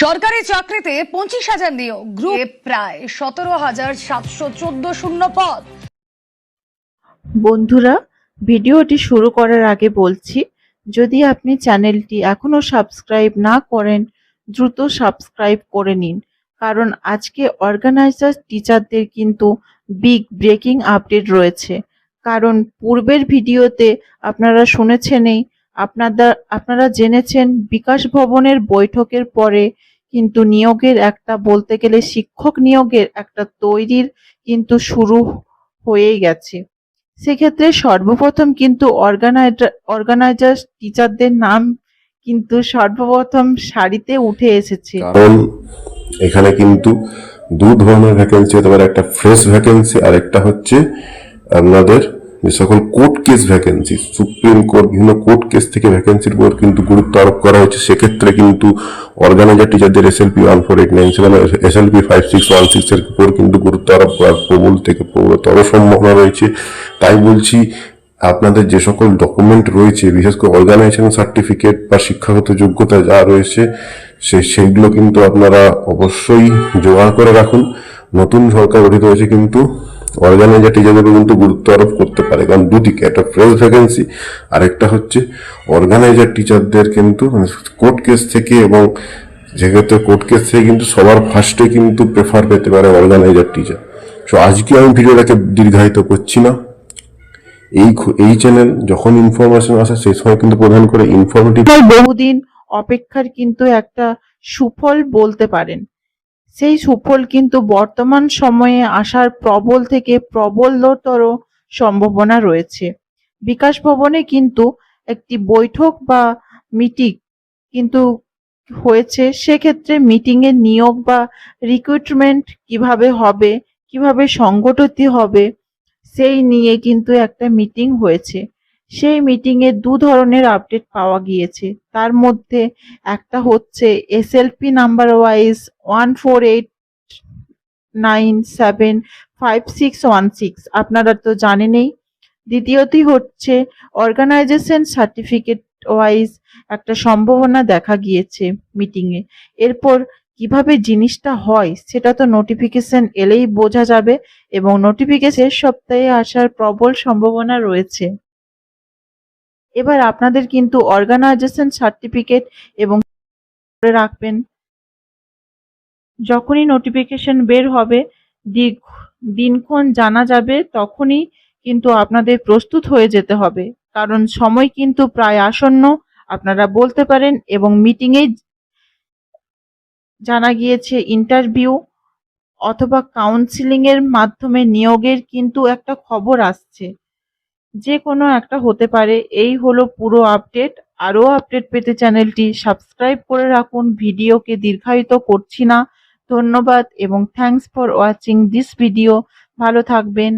সরকারি চাকরিতে 25,000 নিয়োগ, গ্রুপে প্রায় 17,714 শূন্য পদ। বন্ধুরা, ভিডিওটি শুরু করার আগে বলছি, যদি আপনি চ্যানেলটি এখনো সাবস্ক্রাইব না করেন দ্রুত সাবস্ক্রাইব করে নিন, কারণ আজকে অর্গানাইজার টিচারদের কিন্তু বিগ ব্রেকিং আপডেট রয়েছে। কারণ পূর্বের ভিডিওতে আপনারা শুনেছেনই, আপনারা জেনেছেন বিকাশ ভবনের বৈঠকের পরে কিন্তু নিয়োগের একটা, বলতে গেলে শিক্ষক নিয়োগের একটা তৈরির কিন্তু শুরু হয়েই গেছে। সেক্ষেত্রে সর্বপ্রথম কিন্তু অর্গানাইজার টিচারদের নাম কিন্তু সর্বপ্রথম সারিতে উঠে এসেছে। কারণ এখানে কিন্তু দু ধরনের ভ্যাকেন্সি হতে পারে, একটা ফ্রেশ ভ্যাকেন্সি আর একটা হচ্ছে আপনাদের যে সকল court case vacancy, supreme court বিভিন্ন কোর্ট কেস থেকে ভ্যাকেন্সির উপর কিন্তু গুরুত্ব আরোপ করা হয়েছে। সেক্ষেত্রে কিন্তু অর্গানাইজার টিচারদের SLP 1489 SLP 5616 এর উপর কিন্তু গুরুত্ব আরোপ করার প্রবল থেকে প্রবলতর সম্ভাবনা রয়েছে। তাই বলছি, আপনাদের যে সকল ডকুমেন্ট রয়েছে, বিশেষ করে অর্গানাইজেশন সার্টিফিকেট বা শিক্ষাগত যোগ্যতা যা রয়েছে সেগুলো কিন্তু আপনারা অবশ্যই জোগাড় করে রাখুন। নতুন সরকার গঠিত হয়েছে, কিন্তু অর্গানাইজার টিচারদের কিন্তু গুরুত্ব আরোপ করতে পারে, কারণ দুদিকে, একটা ফ্রেশ ভ্যাকেন্সি আর একটা হচ্ছে অর্গানাইজার টিচারদের কিন্তু কোর্ট কেস থেকে, এবং যেক্ষেত্রে কোর্ট কেস থেকে কিন্তু সবার ফার্স্টে কিন্তু প্রেফার পেতে পারে অর্গানাইজার টিচার। তো আজকে আমি ভিডিওটাকে দীর্ঘায়িত করছি না। এই চ্যানেল যখন ইনফরমেশন আসে সেই সময় কিন্তু প্রধান করে ইনফরমেটিভ, বহুদিন অপেক্ষার কিন্তু একটা সুফল বলতে পারেন। সেই সুফল কিন্তু বর্তমান সময়ে আসার প্রবল থেকে প্রবলতর সম্ভাবনা রয়েছে। বিকাশ ভবনে কিন্তু একটি বৈঠক বা মিটিং কিন্তু হয়েছে। সেক্ষেত্রে মিটিংয়ের নিয়োগ বা রিক্রুটমেন্ট কিভাবে হবে, কিভাবে সংগঠিত হবে, সেই নিয়ে কিন্তু একটা মিটিং হয়েছে। সেই মিটিংয়ে দু ধরনের আপডেট পাওয়া গিয়েছে। তার মধ্যে একটা হচ্ছে SLP নাম্বার ওয়াইজ 14897561 আপনারা তো জানেনই। দ্বিতীয়টি হচ্ছে অর্গানাইজেশন সার্টিফিকেট ওয়াইজ একটা সম্ভাবনা দেখা গিয়েছে মিটিংয়ে। এরপর কিভাবে জিনিসটা হয় সেটা তো নোটিফিকেশন এলেই বোঝা যাবে, এবং নোটিফিকেশন সপ্তাহে আসার প্রবল সম্ভাবনা রয়েছে। এবার আপনাদের কিন্তু অর্গানাইজেশন সার্টিফিকেট এবং করে রাখবেন। যখনই নোটিফিকেশন বের হবে, দিনক্ষণ জানা যাবে, তখনই কিন্তু আপনাদের প্রস্তুত হয়ে যেতে হবে, কারণ সময় কিন্তু প্রায় আসন্ন আপনারা বলতে পারেন। এবং মিটিংয়ে জানা গিয়েছে ইন্টারভিউ অথবা কাউন্সিলিং এর মাধ্যমে নিয়োগের কিন্তু একটা খবর আসছে, যে কোনো একটা হতে পারে। এই হলো পুরো আপডেট। আরও আপডেট পেতে চ্যানেলটি সাবস্ক্রাইব করে রাখুন। ভিডিওকে দীর্ঘায়িত করছি না। ধন্যবাদ এবং thanks for watching this video. ভালো থাকবেন।